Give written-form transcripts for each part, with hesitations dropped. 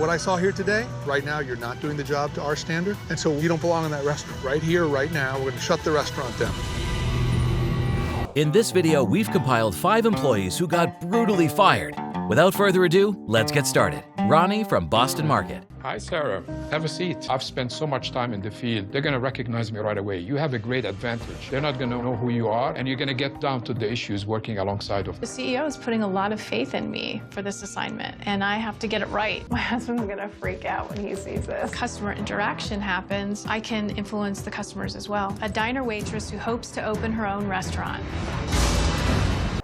what I saw here today, right now you're not doing the job to our standard, and so you don't belong in that restaurant. Right here, right now, we're going to shut the restaurant down. In this video, we've compiled 5 employees who got brutally fired. Without further ado, let's get started. Ronnie from Boston Market. Hi, Sarah. Have a seat. I've spent so much time in the field. They're going to recognize me right away. You have a great advantage. They're not going to know who you are, and you're going to get down to the issues working alongside of The CEO is putting a lot of faith in me for this assignment, and I have to get it right. My husband's gonna freak out when he sees this. Customer interaction happens. I can influence the customers as well. A diner waitress who hopes to open her own restaurant.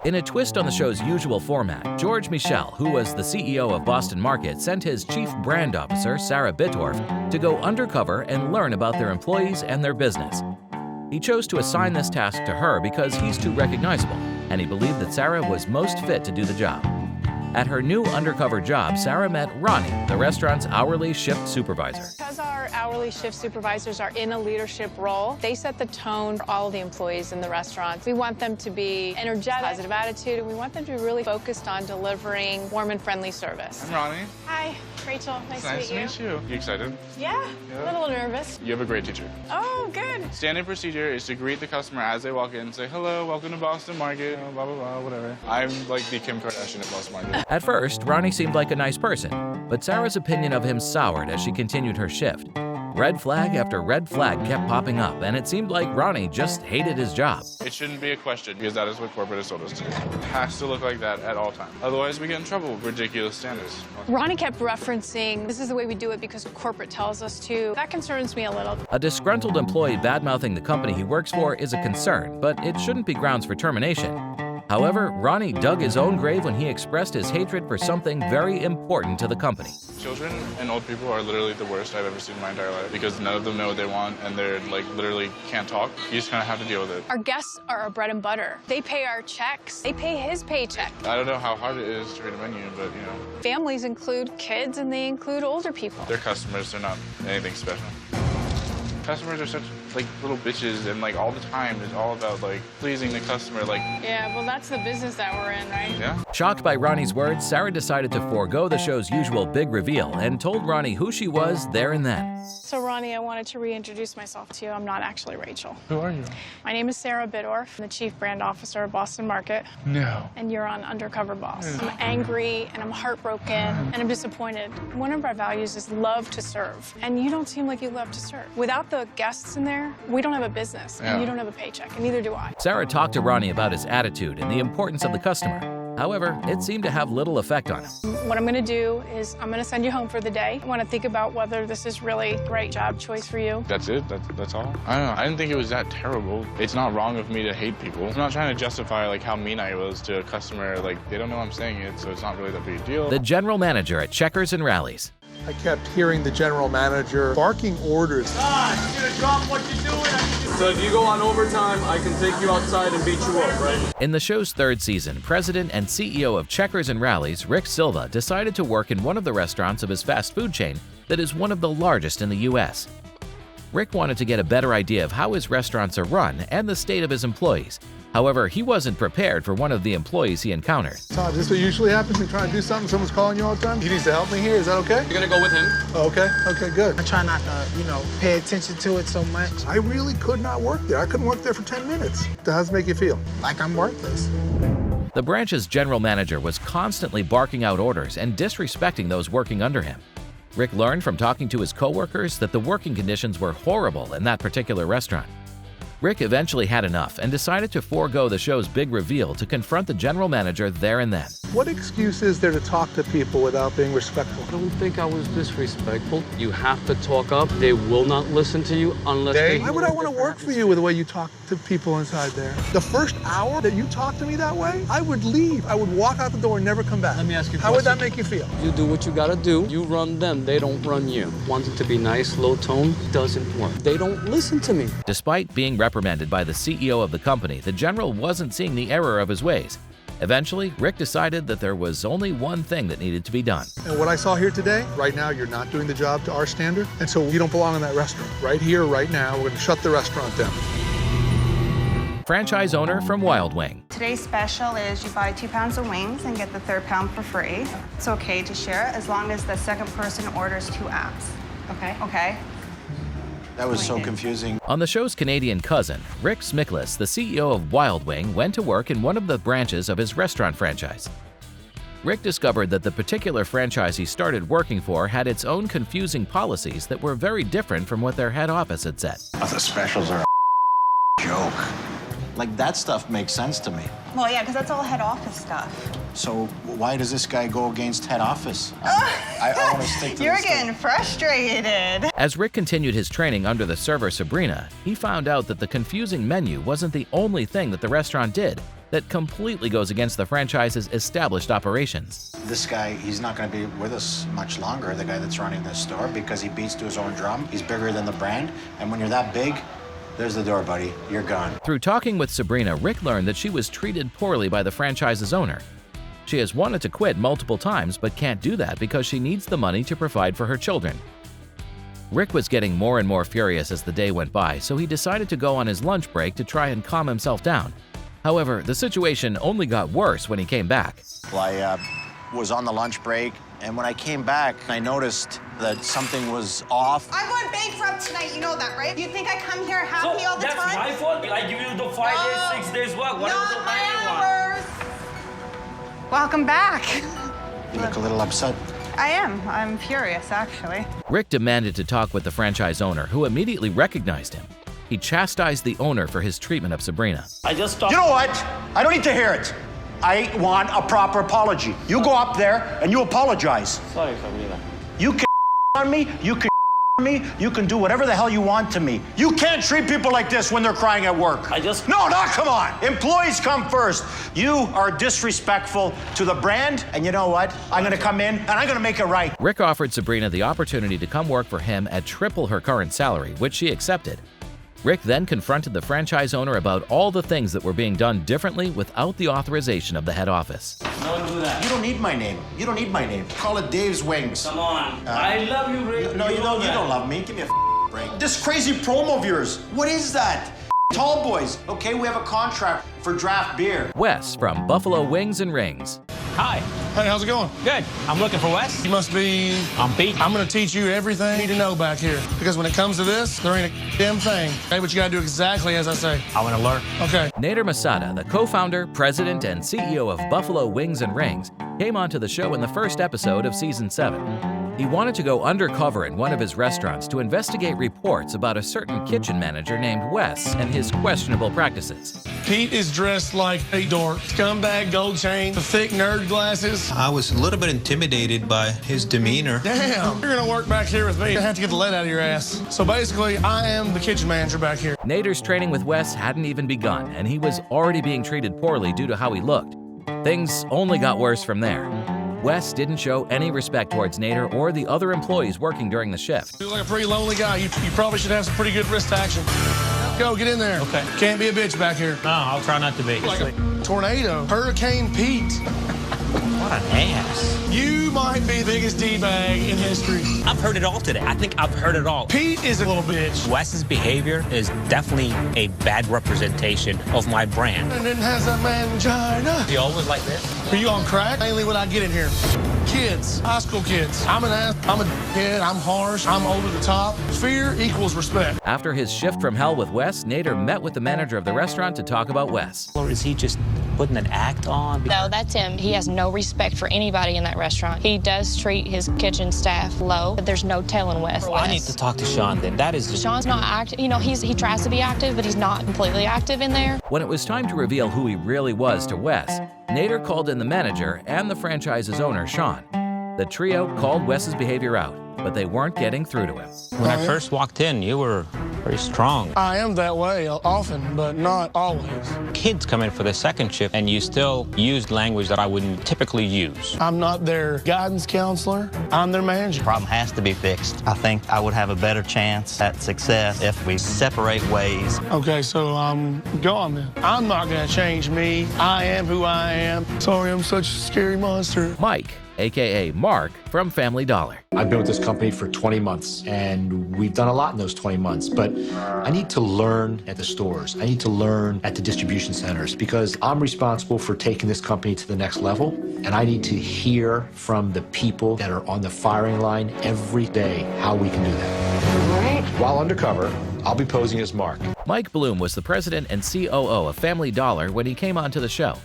In a twist on the show's usual format, George Michel, who was the CEO of Boston Market, sent his chief brand officer, Sarah Bittorf, to go undercover and learn about their employees and their business. He chose to assign this task to her because he's too recognizable, and he believed that Sarah was most fit to do the job. At her new undercover job, Sarah met Ronnie, the restaurant's hourly shift supervisor. Because our hourly shift supervisors are in a leadership role, they set the tone for all of the employees in the restaurant. We want them to be energetic, positive attitude, and we want them to be really focused on delivering warm and friendly service. I'm Ronnie. Hi, Rachel. Nice to meet you. You excited? Yeah, a little nervous. You have a great teacher. Oh, good. Standard procedure is to greet the customer as they walk in, say, hello, welcome to Boston Market, blah, blah, blah, whatever. I'm like the Kim Kardashian of Boston Market. At first, Ronnie seemed like a nice person, but Sarah's opinion of him soured as she continued her shift. Red flag after red flag kept popping up, and it seemed like Ronnie just hated his job. It shouldn't be a question, because that is what corporate has told us to do. It has to look like that at all times. Otherwise, we get in trouble with ridiculous standards. Ronnie kept referencing, this is the way we do it because corporate tells us to. That concerns me a little. A disgruntled employee badmouthing the company he works for is a concern, but it shouldn't be grounds for termination. However, Ronnie dug his own grave when he expressed his hatred for something very important to the company. Children and old people are literally the worst I've ever seen in my entire life because none of them know what they want and they're like literally can't talk. You just kind of have to deal with it. Our guests are our bread and butter. They pay our checks. They pay his paycheck. I don't know how hard it is to read a menu, but you know. Families include kids and they include older people. They're customers, they're not anything special. Customers are such like little bitches and like all the time it's all about like pleasing the customer like. Yeah, well that's the business that we're in, right? Yeah. Shocked by Ronnie's words, Sarah decided to forego the show's usual big reveal and told Ronnie who she was there and then. So Ronnie, I wanted to reintroduce myself to you. I'm not actually Rachel. Who are you? My name is Sarah Bittorf. I'm the Chief Brand Officer of Boston Market. No. And you're on Undercover Boss. I'm angry and I'm heartbroken and I'm disappointed. One of our values is love to serve. And you don't seem like you love to serve. Without the guests in there, we don't have a business and you don't have a paycheck and neither do I. Sarah talked to Ronnie about his attitude and the importance of the customer. However, it seemed to have little effect on him. What I'm going to do is I'm going to send you home for the day. I want to think about whether this is really the right job choice for you. That's it? That's all? I don't know. I didn't think it was that terrible. It's not wrong of me to hate people. I'm not trying to justify like how mean I was to a customer. Like they don't know I'm saying it, so it's not really that big a deal. The general manager at Checkers and Rallies. I kept hearing the general manager barking orders. You're gonna drop what you're doing. So if you go on overtime, I can take you outside and beat you up, right? In the show's 3rd season, president and CEO of Checkers and Rallies, Rick Silva, decided to work in one of the restaurants of his fast food chain that is one of the largest in the U.S. Rick wanted to get a better idea of how his restaurants are run and the state of his employees. However, he wasn't prepared for one of the employees he encountered. Todd, is this what usually happens? You're trying to do something, someone's calling you all the time? He needs to help me here, is that okay? You're gonna go with him. Okay, good. I try not to, pay attention to it so much. I really could not work there. I couldn't work there for 10 minutes. How does it make you feel? Like I'm worthless. The branch's general manager was constantly barking out orders and disrespecting those working under him. Rick learned from talking to his coworkers that the working conditions were horrible in that particular restaurant. Rick eventually had enough and decided to forego the show's big reveal to confront the general manager there and then. What excuse is there to talk to people without being respectful? I don't think I was disrespectful. You have to talk up. They will not listen to you unless they... Why would I want to work for you with the way you talk to people inside there? The first hour that you talk to me that way, I would leave. I would walk out the door and never come back. Let me ask you a How would that question. make you feel? You do what you gotta do. You run them. They don't run you. Wanting to be nice, low tone, doesn't work. They don't listen to me. Despite being reprimanded by the CEO of the company, the general wasn't seeing the error of his ways. Eventually, Rick decided that there was only one thing that needed to be done. And what I saw here today, right now you're not doing the job to our standard, and so you don't belong in that restaurant. Right here, right now, we're going to shut the restaurant down. Franchise owner from Wild Wing. today's special is you buy 2 pounds of wings and get the 3rd pound for free. It's okay to share it as long as the second person orders 2 apps. Okay. Okay. That was so confusing. On the show's Canadian cousin, Rick Smiklis, the CEO of Wild Wing, went to work in one of the branches of his restaurant franchise. Rick discovered that the particular franchise he started working for had its own confusing policies that were very different from what their head office had said. The specials are a joke. Like, that stuff makes sense to me. Well, yeah, because that's all head office stuff. So why does this guy go against head office? I want to stick to You're this getting frustrated. As Rick continued his training under the server Sabrina, he found out that the confusing menu wasn't the only thing that the restaurant did that completely goes against the franchise's established operations. This guy, he's not going to be with us much longer, the guy that's running this store, because he beats to his own drum. He's bigger than the brand, and when you're that big, there's the door, buddy. You're gone. Through talking with Sabrina, Rick learned that she was treated poorly by the franchise's owner. She has wanted to quit multiple times, but can't do that because she needs the money to provide for her children. Rick was getting more and more furious as the day went by, so he decided to go on his lunch break to try and calm himself down. However, the situation only got worse when he came back. Well, I was on the lunch break, and when I came back, I noticed that something was off. I'm going bankrupt tonight, you know that, right? You think I come here happy all the time? That's my fault. I give you the 5 days, 6 days work. What Not is the my money hours. Welcome back. You look a little upset. I am. I'm furious, actually. Rick demanded to talk with the franchise owner, who immediately recognized him. He chastised the owner for his treatment of Sabrina. I just stopped. You know what? I don't need to hear it. I want a proper apology. You go up there and you apologize. Sorry, Sabrina. You can on me, you can on me, you can do whatever the hell you want to me. You can't treat people like this when they're crying at work. No, come on. Employees come first. You are disrespectful to the brand, and you know what? I'm gonna come in and I'm gonna make it right. Rick offered Sabrina the opportunity to come work for him at triple her current salary, which she accepted. Rick then confronted the franchise owner about all the things that were being done differently without the authorization of the head office. Don't do that. You don't need my name. You don't need my name. Call it Dave's Wings. Come on. I love you, Rick. No, you don't love me. Give me a break. This crazy promo of yours. What is that? Tall boys. Okay, we have a contract for draft beer. Wes from Buffalo Wings and Rings. Hi. Hey, how's it going? Good. I'm looking for Wes. You must be... I'm Pete. I'm going to teach you everything you need to know back here. Because when it comes to this, there ain't a damn thing. Okay, but you got to do exactly as I say. I want to learn. Okay. Nader Masada, the co-founder, president, and CEO of Buffalo Wings and Rings, came onto the show in the first episode of Season 7. He wanted to go undercover in one of his restaurants to investigate reports about a certain kitchen manager named Wes and his questionable practices. Pete is dressed like a dork. Scumbag, gold chain, the thick nerd glasses. I was a little bit intimidated by his demeanor. Damn, you're gonna work back here with me. I have to get the lead out of your ass. So basically, I am the kitchen manager back here. Nader's training with Wes hadn't even begun, and he was already being treated poorly due to how he looked. Things only got worse from there. Wes didn't show any respect towards Nader or the other employees working during the shift. You look like a pretty lonely guy. You probably should have some pretty good wrist action. Go, get in there. Okay. Can't be a bitch back here. No, I'll try not to be. Like a tornado. Hurricane Pete. What an ass. You might be the biggest D-bag in history. I've heard it all today. I think I've heard it all. Pete is a little bitch. Wes's behavior is definitely a bad representation of my brand. And then has a mangina. You always like this? Are you on crack? Mainly what I get in here. Kids, high school kids. I'm an ass, I'm a kid, I'm harsh, I'm over the top. Fear equals respect. After his shift from hell with Wes, Nader met with the manager of the restaurant to talk about Wes. Or is he just putting an act on? No, that's him. He has no respect for anybody in that restaurant. He does treat his kitchen staff low, but there's no telling Wes. I need to talk to Sean then. That is just... Sean's not active. You know, he tries to be active, but he's not completely active in there. When it was time to reveal who he really was to Wes, Nader called in the manager and the franchise's owner, Sean. The trio called Wes's behavior out, but they weren't getting through to him. When I first walked in, you were very strong. I am that way often, but not always. Kids come in for the second shift, and you still used language that I wouldn't typically use. I'm not their guidance counselor. I'm their manager. Problem has to be fixed. I think I would have a better chance at success if we separate ways. Okay, so go on then. I'm not going to change me. I am who I am. Sorry, I'm such a scary monster. Mike, a.k.a. Mark from Family Dollar. I built this company for 20 months, and we've done a lot in those 20 months, but I need to learn at the stores. I need to learn at the distribution centers because I'm responsible for taking this company to the next level, and I need to hear from the people that are on the firing line every day how we can do that. All right. While undercover, I'll be posing as Mark. Mike Bloom was the president and COO of Family Dollar when he came onto the show.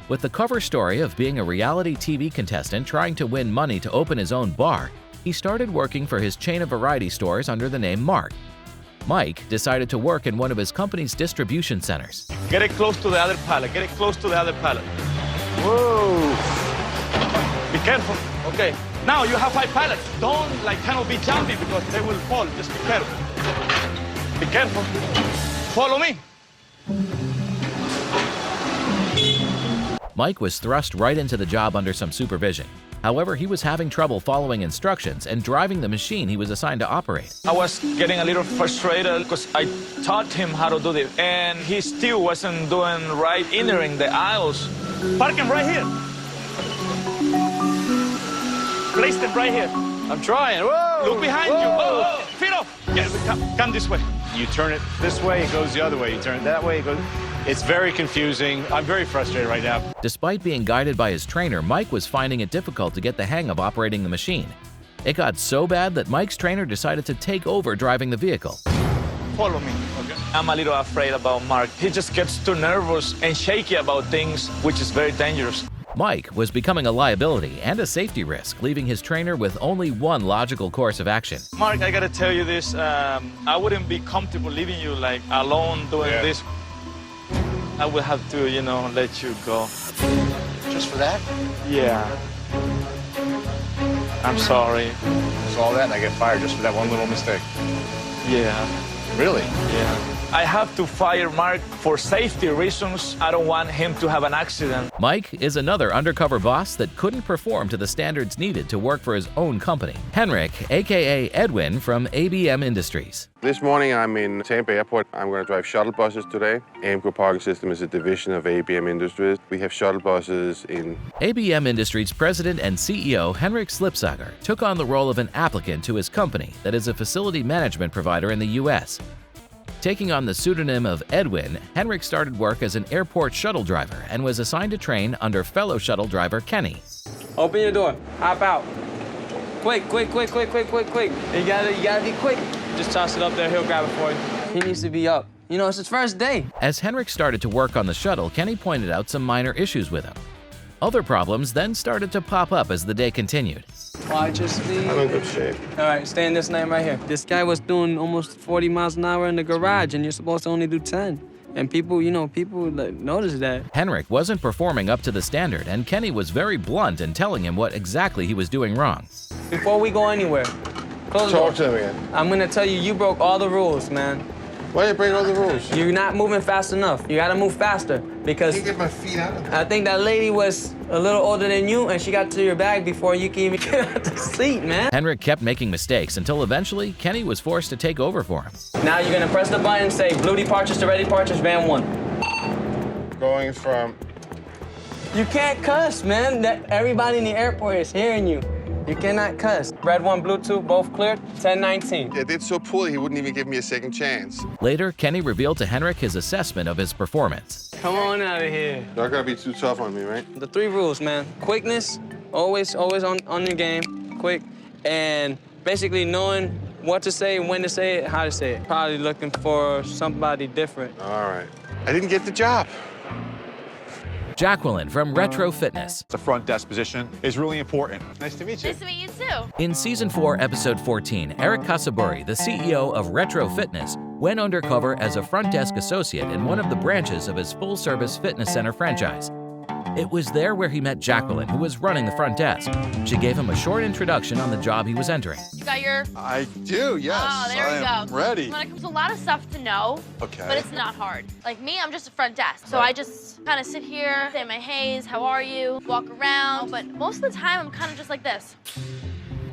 With the cover story of being a reality TV contestant trying to win money to open his own bar, he started working for his chain of variety stores under the name Mark. Mike decided to work in one of his company's distribution centers. Get it close to the other pallet. Get it close to the other pallet. Whoa. Be careful. Okay. Now you have 5 pallets. Don't kind of be jumpy because they will fall. Just be careful. Be careful. Follow me. Mike was thrust right into the job under some supervision. However, he was having trouble following instructions and driving the machine he was assigned to operate. I was getting a little frustrated because I taught him how to do this, and he still wasn't doing right entering the aisles. Park him right here. Place them right here. I'm trying. Whoa! Look behind you. Whoa! Feet off. Yeah, come this way. You turn it this way, it goes the other way. You turn it that way, it goes... It's very confusing. I'm very frustrated right now. Despite being guided by his trainer, Mike was finding it difficult to get the hang of operating the machine. It got so bad that Mike's trainer decided to take over driving the vehicle. Follow me. Okay. I'm a little afraid about Mark. He just gets too nervous and shaky about things, which is very dangerous. Mike was becoming a liability and a safety risk, leaving his trainer with only one logical course of action. Mark, I gotta tell you this. I wouldn't be comfortable leaving you alone doing this. I will have to, let you go. Just for that? Yeah. I'm sorry. It's all that and I get fired just for that one little mistake. Yeah. Really? Yeah. I have to fire Mark for safety reasons. I don't want him to have an accident. Mike is another undercover boss that couldn't perform to the standards needed to work for his own company. Henrik, aka Edwin from ABM Industries. This morning I'm in Tampa Airport. I'm going to drive shuttle buses today. Amco Parking System is a division of ABM Industries. We have shuttle buses in... ABM Industries president and CEO Henrik Slipsager took on the role of an applicant to his company that is a facility management provider in the U.S. Taking on the pseudonym of Edwin, Henrik started work as an airport shuttle driver and was assigned to train under fellow shuttle driver Kenny. Open your door. Hop out. Quick, quick, quick, quick, quick, quick, quick. You gotta be quick. Just toss it up there. He'll grab it for you. He needs to be up. It's his first day. As Henrik started to work on the shuttle, Kenny pointed out some minor issues with him. Other problems then started to pop up as the day continued. Watch your speed. I'm in good shape. All right, stay in this lane right here. This guy was doing almost 40 miles an hour in the garage, and you're supposed to only do 10. And people notice that. Henrik wasn't performing up to the standard, and Kenny was very blunt in telling him what exactly he was doing wrong. Before we go anywhere, close the door. Talk to me again. I'm gonna tell you, you broke all the rules, man. Why you break all the rules? You're not moving fast enough. You gotta move faster because... I can't get my feet out of there. I think that lady was a little older than you, and she got to your bag before you can even get out the seat, man. Henrik kept making mistakes until eventually Kenny was forced to take over for him. Now you're gonna press the button and say, blue departures to red departures, van 1. Going from... You can't cuss, man. Everybody in the airport is hearing you. You cannot cuss. Red 1, blue 2, both cleared, 1019. They did so poorly, he wouldn't even give me a second chance. Later, Kenny revealed to Henrik his assessment of his performance. Come on out of here. You're not gonna be too tough on me, right? The 3 rules, man. Quickness, always on your game, quick, and basically knowing what to say, when to say it, how to say it. Probably looking for somebody different. All right. I didn't get the job. Jacqueline from Retro Fitness. The front desk position is really important. Nice to meet you. Nice to meet you too. In Season 4, Episode 14, Eric Casaburi, the CEO of Retro Fitness, went undercover as a front desk associate in one of the branches of his full-service fitness center franchise. It was there where he met Jacqueline, who was running the front desk. She gave him a short introduction on the job he was entering. You got your... I do, yes. Oh, there we go. I'm ready. When it comes to a lot of stuff to know, okay, but it's not hard. Like me, I'm just a front desk. So I just kind of sit here, say my heys, how are you, walk around, but most of the time I'm kind of just like this.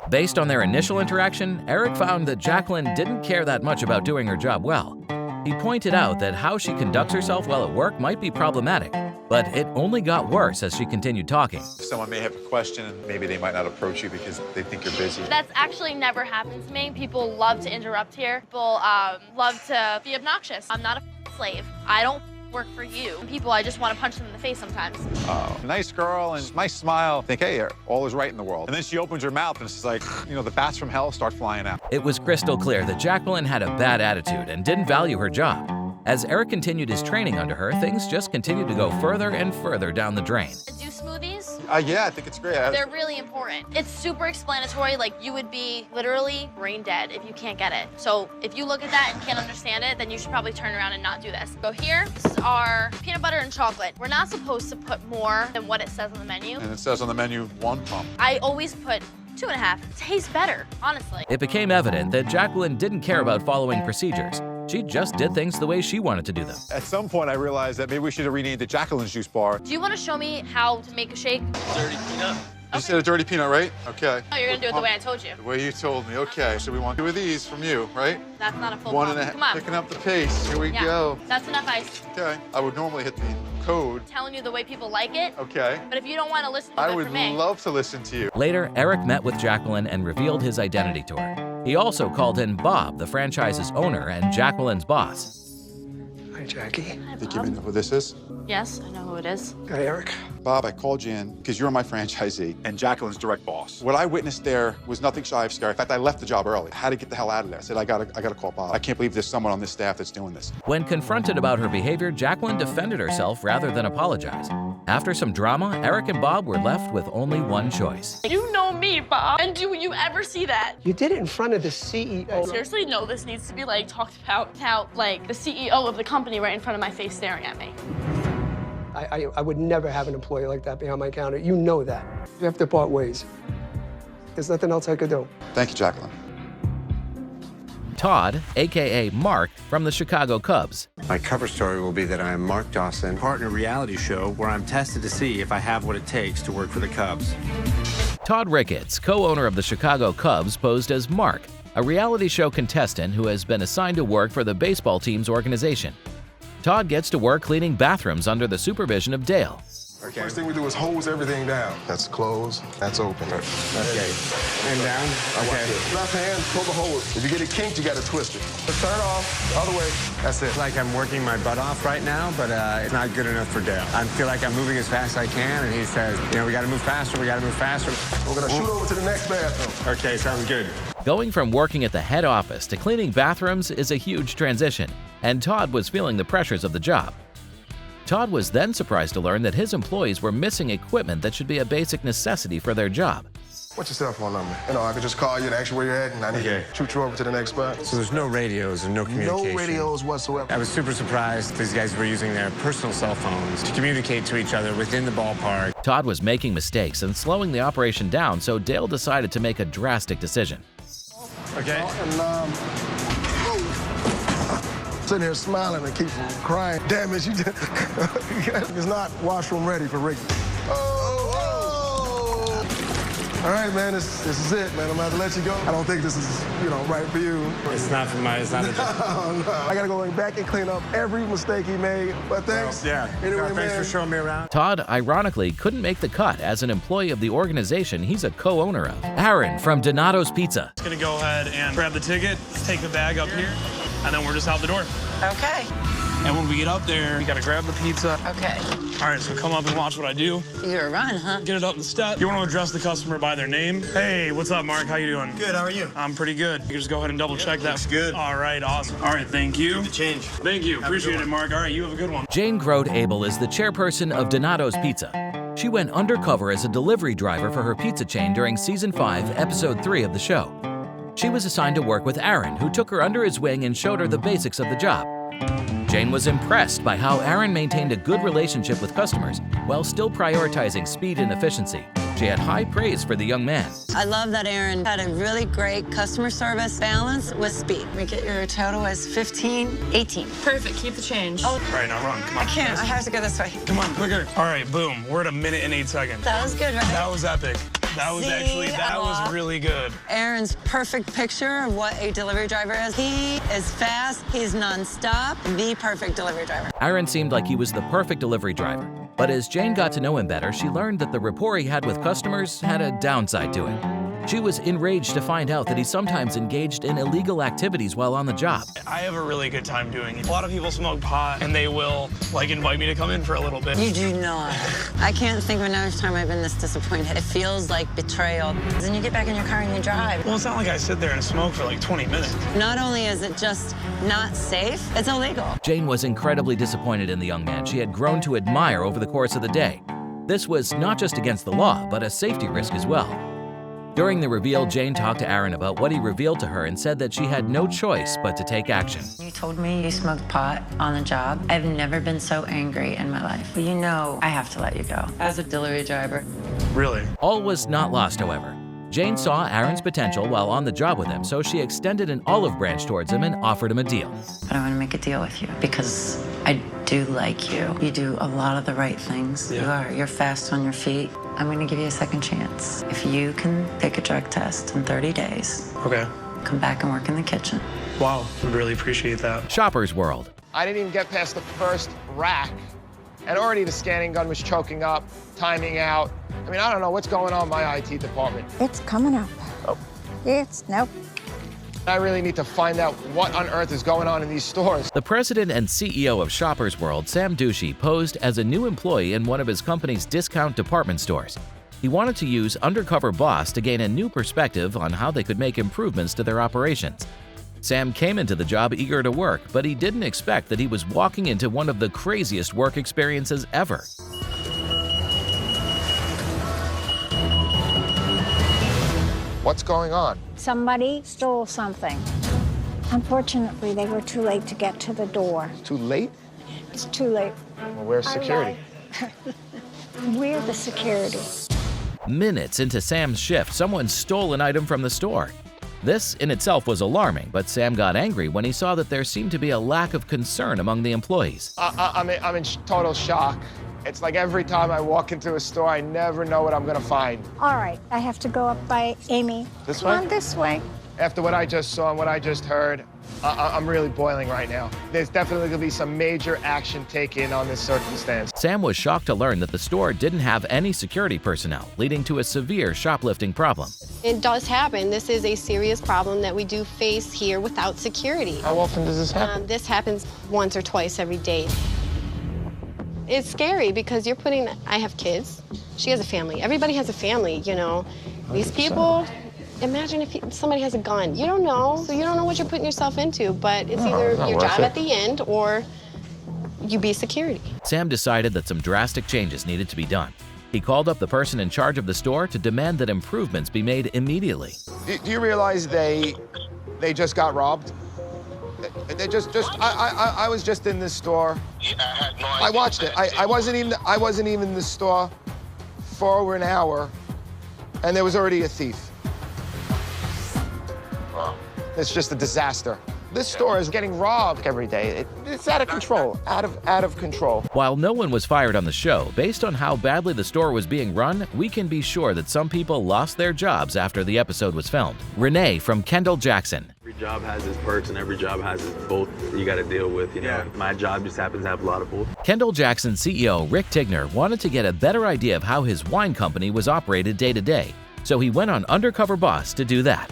Based on their initial interaction, Eric found that Jacqueline didn't care that much about doing her job well. He pointed out that how she conducts herself while at work might be problematic, but it only got worse as she continued talking. Someone may have a question and maybe they might not approach you because they think you're busy. That's actually never happened to me. People love to interrupt here. People love to be obnoxious. I'm not a slave. I don't work for you. People, I just want to punch them in the face sometimes. Oh, nice girl and nice smile. Think, hey, all is right in the world. And then she opens her mouth and it's like, you know, the bats from hell start flying out. It was crystal clear that Jacqueline had a bad attitude and didn't value her job. As Eric continued his training under her, things just continued to go further and further down the drain. Do smoothies? Yeah, I think it's great. They're really important. It's super explanatory. Like, you would be literally brain dead if you can't get it. So if you look at that and can't understand it, then you should probably turn around and not do this. Go here. This is our peanut butter and chocolate. We're not supposed to put more than what it says on the menu. And it says on the menu, 1 pump. I always put 2.5. It tastes better, honestly. It became evident that Jacqueline didn't care about following procedures. She just did things the way she wanted to do them. At some point, I realized that maybe we should have renamed it Jacqueline's Juice Bar. Do you want to show me how to make a shake? Dirty peanut. You said a dirty peanut, right? Okay. Oh, you're going to do it the way I told you. The way you told me. Okay, so we want 2 of these from you, right? That's not a full 1 pump. and a Come on. Picking up the pace. Here we go. That's enough ice. Okay. I would normally hit the code. Telling you the way people like it. Okay. But if you don't want to listen to I it would for me. love to listen to you. Later, Eric met with Jacqueline and revealed his identity to her. He also called in Bob, the franchise's owner and Jacqueline's boss. Hi, Jackie. Hi, Think you know who this is? Yes, I know who it is. Hi, Eric. Bob, I called you in because you're my franchisee and Jacqueline's direct boss. What I witnessed there was nothing shy of scary. In fact, I left the job early. I had to get the hell out of there. I said, I gotta call Bob. I can't believe there's someone on this staff that's doing this. When confronted about her behavior, Jacqueline defended herself rather than apologize. After some drama, Eric and Bob were left with only one choice. You know me, Bob. And do you ever see that? You did it in front of the CEO. Seriously, no, this needs to be like talked about how like the CEO of the company right in front of my face staring at me. I would never have an employee like that behind my counter. You know that. You have to part ways. There's nothing else I could do. Thank you, Jacqueline. Todd, a.k.a. Mark, from the Chicago Cubs. My cover story will be that I am Mark Dawson, part in a reality show where I'm tested to see if I have what it takes to work for the Cubs. Todd Ricketts, co-owner of the Chicago Cubs, posed as Mark, a reality show contestant who has been assigned to work for the baseball team's organization. Todd gets to work cleaning bathrooms under the supervision of Dale. Okay. First thing we do is hose everything down. That's closed, that's open. Okay. And down? Okay. Left hand, pull the hose. If you get it kinked, you got to twist it. Turn off, the other way. That's it. It's like I'm working my butt off right now, but it's not good enough for Dale. I feel like I'm moving as fast as I can, and he says, you know, we got to move faster, we got to move faster. We're going to shoot over to the next bathroom. Okay, sounds good. Going from working at the head office to cleaning bathrooms is a huge transition, and Todd was feeling the pressures of the job. Todd was then surprised to learn that his employees were missing equipment that should be a basic necessity for their job. What's your cell phone number? You know, I could just call you and ask you where you're at, and I need to shoot you over to the next spot. So there's no radios and no communication? No radios whatsoever. I was super surprised these guys were using their personal cell phones to communicate to each other within the ballpark. Todd was making mistakes and slowing the operation down, so Dale decided to make a drastic decision. Okay. And, sitting here smiling and keep from crying. Damn it, you just, it's not washroom ready for Ricky. All right, man, this is it, man. I'm about to let you go. I don't think this is, you know, right for you. It's not for my, it's not no. I gotta go back and clean up every mistake he made, but thanks. Well, yeah, anyway, thanks for showing me around. Todd, ironically, couldn't make the cut as an employee of the organization he's a co-owner of. Aaron from Donato's Pizza. Just gonna go ahead and grab the ticket, take the bag up here, and then we're just out the door. Okay. And when we get up there, we gotta grab the pizza. Okay. All right, so come up and watch what I do. You're a run, huh? Get it up the step. You want to address the customer by their name. Hey, what's up, Mark? How you doing? Good, how are you? I'm pretty good. You can just go ahead and double check that. Looks good. All right, awesome. All right, thank you. Good to change. Thank you. Appreciate it, Mark. All right, you have a good one. Jane Grode Abel is the chairperson of Donato's Pizza. She went undercover as a delivery driver for her pizza chain during Season 5, Episode 3 of the show. She was assigned to work with Aaron, who took her under his wing and showed her the basics of the job. Jane was impressed by how Aaron maintained a good relationship with customers while still prioritizing speed and efficiency. She had high praise for the young man. I love that Aaron had a really great customer service balance with speed. We get your total as 15.18. Perfect. Keep the change. All right, now run. Come on. I can't. I have to go this way. Come on, quicker. All right, boom. We're at 1 minute and 8 seconds. That was good, right? That was epic. That was really good. Aaron's perfect picture of what a delivery driver is. He is fast, he's nonstop, the perfect delivery driver. Aaron seemed like he was the perfect delivery driver. But as Jane got to know him better, she learned that the rapport he had with customers had a downside to it. She was enraged to find out that he sometimes engaged in illegal activities while on the job. I have a really good time doing it. A lot of people smoke pot, and they will, invite me to come in for a little bit. You do not. I can't think of another time I've been this disappointed. It feels like betrayal. Then you get back in your car and you drive. Well, it's not like I sit there and smoke for 20 minutes. Not only is it just not safe, it's illegal. Jane was incredibly disappointed in the young man she had grown to admire over the course of the day. This was not just against the law, but a safety risk as well. During the reveal, Jane talked to Aaron about what he revealed to her and said that she had no choice but to take action. You told me you smoked pot on the job. I've never been so angry in my life. But you know I have to let you go as a delivery driver. Really? All was not lost, however. Jane saw Aaron's potential while on the job with him, so she extended an olive branch towards him and offered him a deal. But I want to make a deal with you because I do like you. You do a lot of the right things. Yeah. You're fast on your feet. I'm going to give you a second chance. If you can take a drug test in 30 days, Okay. come back and work in the kitchen. Wow, I really appreciate that. Shoppers World. I didn't even get past the first rack, and already the scanning gun was choking up, timing out. I mean, I don't know what's going on in my IT department. It's coming up. Oh. Nope. I really need to find out what on earth is going on in these stores. The president and CEO of Shoppers World, Sam Ducey, posed as a new employee in one of his company's discount department stores. He wanted to use Undercover Boss to gain a new perspective on how they could make improvements to their operations. Sam came into the job eager to work, but he didn't expect that he was walking into one of the craziest work experiences ever. What's going on? Somebody stole something. Unfortunately, they were too late to get to the door. Too late? It's too late. Well, where's security? We're the security. Minutes into Sam's shift, someone stole an item from the store. This in itself was alarming, but Sam got angry when he saw that there seemed to be a lack of concern among the employees. I'm in total shock. It's like every time I walk into a store, I never know what I'm gonna find. All right, I have to go up by Amy. This Come way? on, this way. After what I just saw and what I just heard, I'm really boiling right now. There's definitely gonna be some major action taken on this circumstance. Sam was shocked to learn that the store didn't have any security personnel, leading to a severe shoplifting problem. It does happen. This is a serious problem that we do face here without security. How often does this happen? This happens once or twice every day. It's scary because you're putting, I have kids, she has a family, everybody has a family, you know. These people, imagine if somebody has a gun. You don't know, so you don't know what you're putting yourself into, but it's either your job at the end or you be security. Sam decided that some drastic changes needed to be done. He called up the person in charge of the store to demand that improvements be made immediately. Do you realize they just got robbed? I was just in this store. I watched it. I wasn't even in the store for over an hour, and there was already a thief. It's just a disaster. This store is getting robbed every day. It's out of control, out of control. While no one was fired on the show, based on how badly the store was being run, we can be sure that some people lost their jobs after the episode was filmed. Renee from Kendall Jackson. Every job has its perks and every job has its both you got to deal with, you know. My job just happens to have a lot of both. Kendall Jackson CEO Rick Tigner wanted to get a better idea of how his wine company was operated day to day, so he went on Undercover Boss to do that.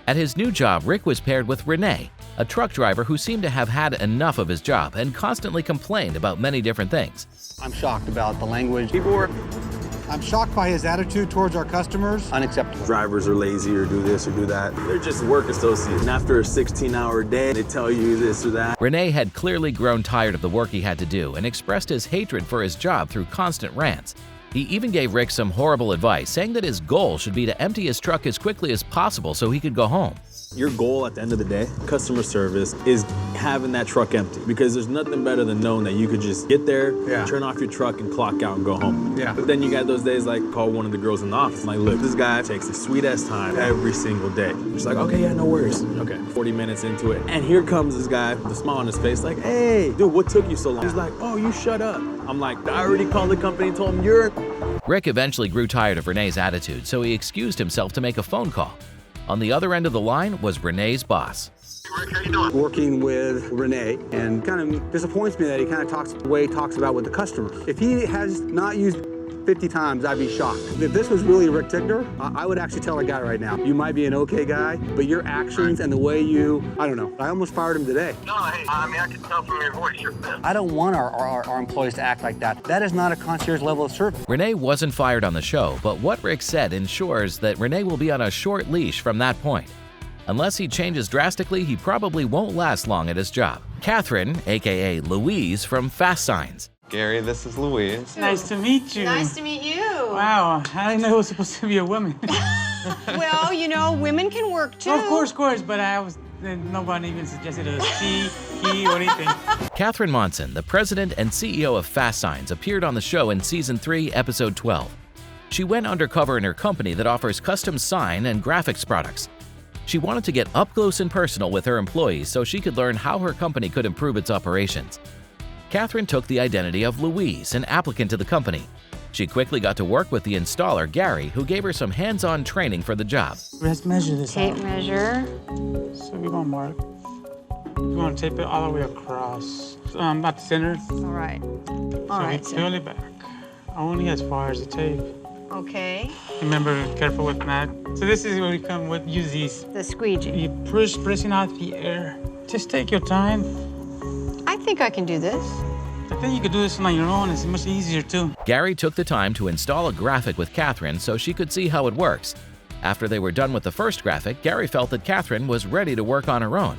At his new job, Rick was paired with Renee, a truck driver who seemed to have had enough of his job and constantly complained about many different things. I'm shocked about the language. I'm shocked by his attitude towards our customers. Unacceptable. Drivers are lazy or do this or do that. They're just work associates. And after a 16-hour day, they tell you this or that. Renee had clearly grown tired of the work he had to do and expressed his hatred for his job through constant rants. He even gave Rick some horrible advice, saying that his goal should be to empty his truck as quickly as possible so he could go home. Your goal at the end of the day, customer service, is having that truck empty. Because there's nothing better than knowing that you could just get there, turn off your truck, and clock out and go home. But then you got those days like, call one of the girls in the office, like, look, this guy takes the sweet-ass time every single day. She's like, okay, yeah, no worries. Okay, 40 minutes into it. And here comes this guy with a smile on his face, like, hey, dude, what took you so long? He's like, oh, you shut up. I'm like, I already called the company and told him you're... Rick eventually grew tired of Renee's attitude, so he excused himself to make a phone call. On the other end of the line was Renee's boss. Working with Renee, and kind of disappoints me that he kind of talks the way he talks about with the customer. If he has not used 50 times, I'd be shocked. If this was really Rick Tigner, I would actually tell a guy right now, you might be an okay guy, but your actions and the way you, I don't know. I almost fired him today. No, hey, I mean, I can tell from your voice, you're pissed. I don't want our employees to act like that. That is not a concierge level of service. Renee wasn't fired on the show, but what Rick said ensures that Renee will be on a short leash from that point. Unless he changes drastically, he probably won't last long at his job. Catherine, aka Louise from Fast Signs. Gary, this is Louise. Nice to meet you. Nice to meet you. Wow, I didn't know it was supposed to be a woman. Well, you know, women can work too. Of course, but nobody even suggested a she, he, or anything. Catherine Monson, the president and CEO of Fast Signs, appeared on the show in Season 3, Episode 12. She went undercover in her company that offers custom sign and graphics products. She wanted to get up close and personal with her employees so she could learn how her company could improve its operations. Catherine took the identity of Louise, an applicant to the company. She quickly got to work with the installer, Gary, who gave her some hands-on training for the job. Let's measure this Tape out. measure. So we're going to mark. We're going to tape it all the way across. About the center. All right. All right. So peel it back. Only as far as the tape. Okay. Remember, careful with that. So this is where we come with, use these. The squeegee. You pressing out the air. Just take your time. I think I can do this. I think you could do this on your own. It's much easier, too. Gary took the time to install a graphic with Catherine so she could see how it works. After they were done with the first graphic, Gary felt that Catherine was ready to work on her own.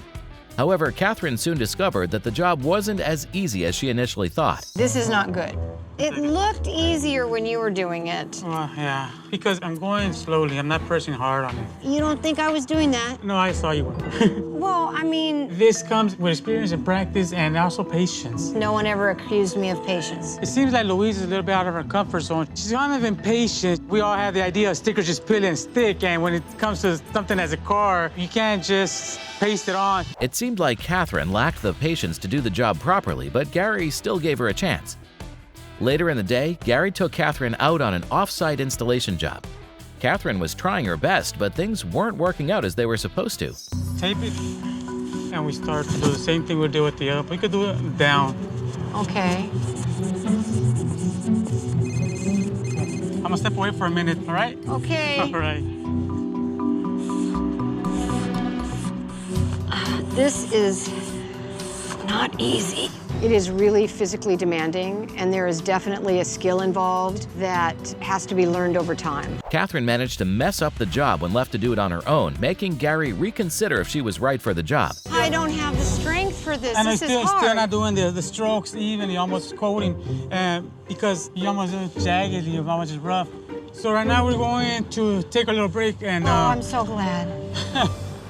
However, Catherine soon discovered that the job wasn't as easy as she initially thought. This is not good. It looked easier when you were doing it. Well, yeah, because I'm going slowly. I'm not pressing hard on it. You don't think I was doing that? No, I saw you were. Well, I mean... This comes with experience and practice and also patience. No one ever accused me of patience. It seems like Louise is a little bit out of her comfort zone. She's kind of impatient. We all have the idea of stickers just peel and stick, and when it comes to something as a car, you can't just paste it on. It seemed like Catherine lacked the patience to do the job properly, but Gary still gave her a chance. Later in the day, Gary took Catherine out on an off-site installation job. Catherine was trying her best, but things weren't working out as they were supposed to. Tape it, and we start to do the same thing we do with the up. We could do it down. Okay. I'm gonna step away for a minute, all right? Okay. All right. This is not easy. It is really physically demanding, and there is definitely a skill involved that has to be learned over time. Catherine managed to mess up the job when left to do it on her own, making Gary reconsider if she was right for the job. I don't have the strength for this. And this I'm is hard. still not doing the strokes evenly, almost coating, because you almost jagged, you almost just rough. So right now we're going to take a little break and... Oh, I'm so glad.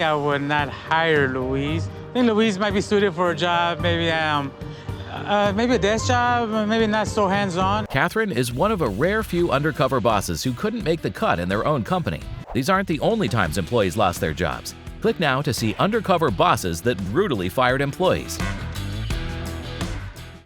I would not hire Louise. I think Louise might be suited for a job, maybe a desk job, maybe not so hands-on. Catherine is one of a rare few undercover bosses who couldn't make the cut in their own company. These aren't the only times employees lost their jobs. Click now to see undercover bosses that brutally fired employees.